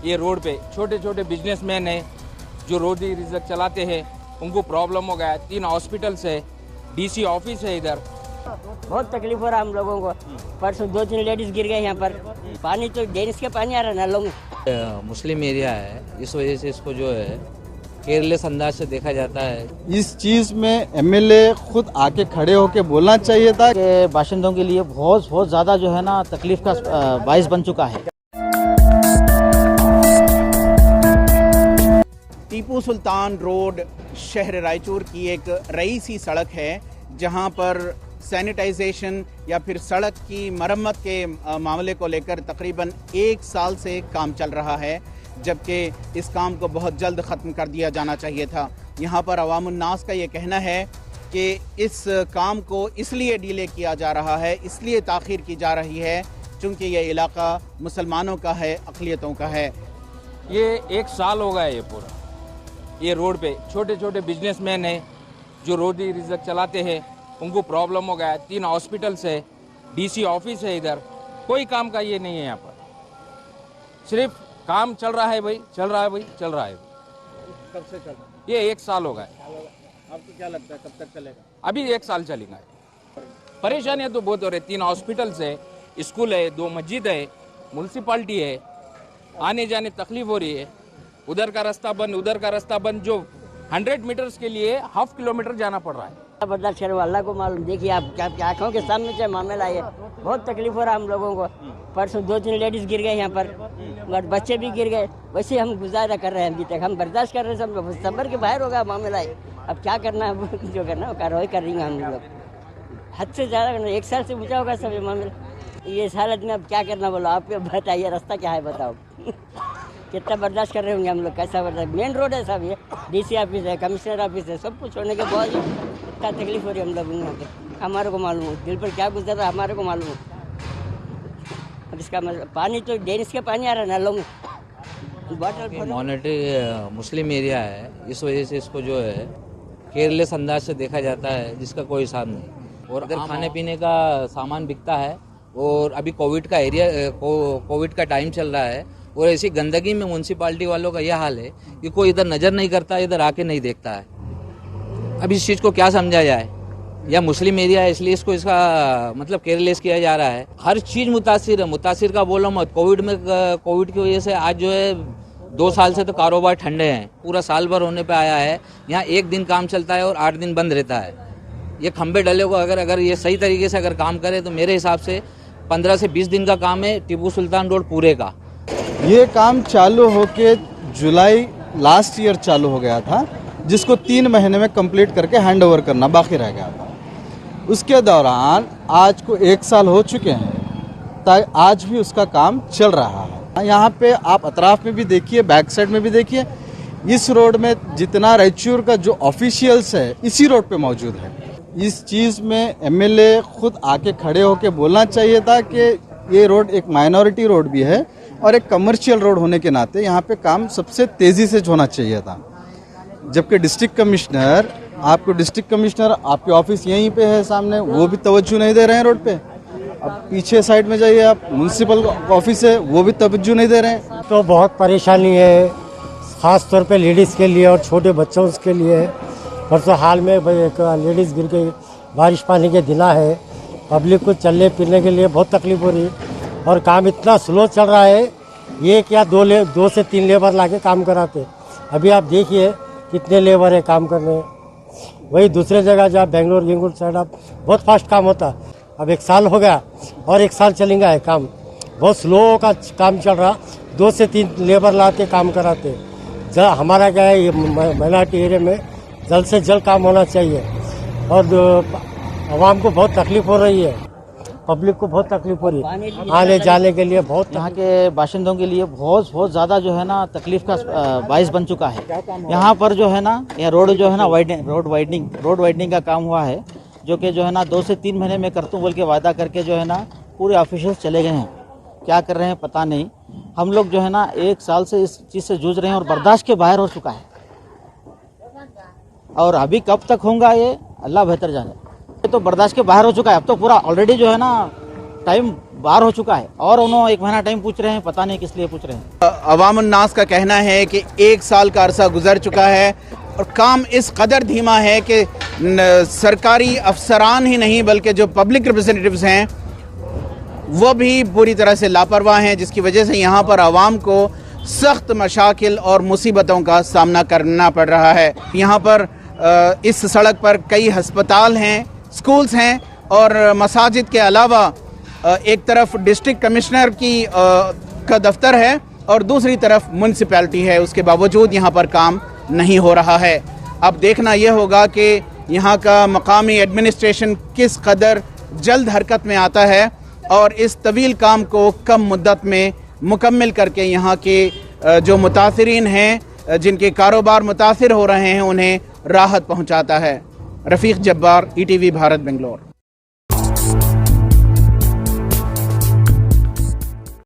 ये रोड पे छोटे छोटे बिजनेसमैन हैं जो रोजी रिजक चलाते हैं, उनको प्रॉब्लम हो गया है। 3 हॉस्पिटल्स है, डीसी ऑफिस है इधर। बहुत तकलीफ हो रहा है हम लोगों को। परसों 2-3 लेडीज गिर गए यहाँ पर। पानी तो डेनिस के पानी आ रहा है नलों में। मुस्लिम एरिया है, इस वजह से इसको जो है केयरलेस अंदाज से देखा जाता है। इस चीज में एमएलए खुद आके खड़े होके बोलना चाहिए था कि बाशिंदों के लिए बहुत ज़्यादा जो है ना तकलीफ का बाइस बन चुका है। टीपू सुल्तान रोड शहर रायचूर की एक रईसी सड़क है जहां पर सैनिटाइजेशन या फिर सड़क की मरम्मत के मामले को लेकर तकरीबन 1 साल से काम चल रहा है, जबकि इस काम को बहुत जल्द ख़त्म कर दिया जाना चाहिए था। यहाँ पर अवामुन्नास का ये कहना है कि इस काम को इसलिए डिले किया जा रहा है, इसलिए ताख़ीर की जा रही है चूँकि ये इलाका मुसलमानों का है, अक़लियतों का है। ये 1 साल हो गया ये पूरा। ये रोड पे छोटे छोटे बिजनेसमैन हैं जो रोजी रिजक चलाते हैं, उनको प्रॉब्लम हो गया है। 3 हॉस्पिटल्स है, डीसी ऑफिस है इधर। कोई काम का ये नहीं है यहाँ पर, सिर्फ काम चल रहा है भाई, चल रहा है भाई, चल रहा है। कब से चल रहा है? ये 1 साल हो गया। आपको क्या लगता है कब तक चलेगा? अभी 1 साल चलेगा। परेशानियाँ तो बहुत हो रही। 3 हॉस्पिटल्स है, स्कूल है, 2 मस्जिद है, म्यूनसिपाल्टी है, आने जाने तकलीफ हो रही है। उधर का रास्ता बंद, उधर का रास्ता बंद, जो 100 मीटर्स के लिए ½ किलोमीटर जाना पड़ रहा है। बर्दाश्त करो, अल्लाह को मालूम। देखिए आप क्या आँखों के सामने से मामला है। बहुत तकलीफ हो रहा है हम लोगों को। परसों 2-3 लेडीज गिर गए यहाँ पर और बच्चे भी गिर गए। वैसे हम गुजारा कर रहे हैं, अभी तक हम बर्दाश्त कर रहे हैं। सब सबर के बाहर होगा मामला है। अब क्या करना है, जो करना है कार्रवाई कर रही हैं हम लोग। हद से ज़्यादा करना, 1 साल से ऊँचा होगा सब ये मामला। ये हालत में अब क्या करना, बोलो आप बताइए, रास्ता क्या है बताओ। कितना बर्दाश्त कर रहे होंगे हम लोग, कैसा बर्दाश्त। मेन रोड है सब, ये डीसी ऑफिस है, कमिश्नर ऑफिस है, सब कुछ होने के बाद इतना तकलीफ हो रही है हम लोग यहाँ पे। हमारे को मालूम हो दिल पर क्या गुजर रहा है, हमारे को मालूम हो। अब इसका मतलब पानी तो डेनिस के पानी आ रहा है नलों में। मॉनिटरी मुस्लिम एरिया है, इस वजह से इसको जो है केयरलेस अंदाज से देखा जाता है, जिसका कोई हिसाब नहीं। और इधर खाने पीने का सामान बिकता है और अभी कोविड का टाइम चल रहा है और ऐसी गंदगी में म्यूनसिपाल्टी वालों का यह हाल है कि कोई इधर नज़र नहीं करता, इधर आके नहीं देखता है। अब इस चीज़ को क्या समझा जाए, या मुस्लिम एरिया है इसलिए इसको इसका मतलब केयरलेस किया जा रहा है। हर चीज़ मुतासिर है, मुतासिर का बोलो मत। कोविड की वजह से आज जो है 2 साल से तो कारोबार ठंडे हैं, पूरा साल भर होने पे आया है। यहाँ 1 दिन काम चलता है और 8 दिन बंद रहता है। ये खंबे डले को अगर ये सही तरीके से अगर काम करे तो मेरे हिसाब से 15 से 20 दिन का काम है टीपू सुल्तान रोड पूरे का। ये काम चालू होके जुलाई लास्ट ईयर चालू हो गया था, जिसको 3 महीने में कंप्लीट करके हैंड ओवर करना बाकी रह गया था। उसके दौरान आज को 1 साल हो चुके हैं, आज भी उसका काम चल रहा है। यहाँ पे आप अतराफ में भी देखिए, बैक साइड में भी देखिए, इस रोड में जितना रायचूर का जो ऑफिशियल्स है इसी रोड पे मौजूद है। इस चीज़ में एमएलए खुद आके खड़े होके बोलना चाहिए था कि ये रोड एक माइनॉरिटी रोड भी है और एक कमर्शियल रोड होने के नाते यहाँ पे काम सबसे तेज़ी से होना चाहिए था। जबकि डिस्ट्रिक्ट कमिश्नर आपके ऑफिस यहीं पे है सामने, वो भी तवज्जो नहीं दे रहे हैं रोड पे। अब पीछे साइड में जाइए आप, म्यूनसिपल ऑफिस है, वो भी तवज्जो नहीं दे रहे हैं। तो बहुत परेशानी है, ख़ास तौर पे लेडीज़ के लिए और छोटे बच्चों के लिए। परसों हाल में एक लेडीज़ गिर गई, बारिश पानी के दिना है, पब्लिक को चलने फिरने के लिए बहुत तकलीफ हो रही है और काम इतना स्लो चल रहा है। ये क्या 2 से 3 लेबर लाके काम कराते, अभी आप देखिए कितने लेबर है काम करने। वही दूसरे जगह जहाँ बेंगलोर गिंगूर साइड आप बहुत फास्ट काम होता। अब 1 साल हो गया और 1 साल चलेगा है काम, बहुत स्लो का काम चल रहा। 2 से 3 लेबर लाते काम कराते। हमारा क्या है, ये माइनॉरिटी एरिया में जल्द से जल्द काम होना चाहिए और आवाम को बहुत तकलीफ हो रही है, पब्लिक को बहुत तकलीफ हो रही है आने जाने के लिए। बहुत यहाँ के बाशिंदों के लिए बहुत ज़्यादा जो है ना तकलीफ का बाइस बन चुका है। यहाँ पर जो है ना, यह रोड जो है ना रोड वाइडनिंग का काम हुआ है, जो कि जो है ना 2 से 3 महीने में करतूँ बोल के वादा करके जो है ना पूरे ऑफिशियल्स चले गए हैं। क्या कर रहे हैं पता नहीं। हम लोग जो है ना 1 साल से इस चीज़ से जूझ रहे हैं और बर्दाश्त के बाहर हो चुका है। और अभी कब तक होगा ये अल्लाह बेहतर जाने। ये तो बर्दाश्त के बाहर हो चुका है। अब तो पूरा ऑलरेडी जो है ना टाइम बार हो चुका है और उन्होंने 1 महीना टाइम पूछ रहे हैं, पता नहीं किस लिए पूछ रहे हैं। अवामुन नास का कहना है कि 1 साल का अरसा गुजर चुका है और काम इस कदर धीमा है कि सरकारी अफसरान ही नहीं बल्कि जो पब्लिक रिप्रेजेंटेटिव्स हैं वो भी पूरी तरह से लापरवाह हैं, जिसकी वजह से यहाँ पर आवाम को सख्त मशाकिल और मुसीबतों का सामना करना पड़ रहा है। यहाँ पर इस सड़क पर कई हस्पताल हैं, स्कूल्स हैं और मसाजिद के अलावा एक तरफ डिस्ट्रिक्ट कमिश्नर का दफ्तर है और दूसरी तरफ म्यूनसिपैलिटी है। उसके बावजूद यहाँ पर काम नहीं हो रहा है। अब देखना यह होगा कि यहाँ का मकामी एडमिनिस्ट्रेशन किस कदर जल्द हरकत में आता है और इस तवील काम को कम मुद्दत में मुकम्मल करके यहाँ के जो मुतासिरीन हैं, जिनके कारोबार मुतासिर हो रहे हैं, उन्हें राहत पहुँचाता है। रफ़ीक जब्बार, ETV भारत, बेंगलोर।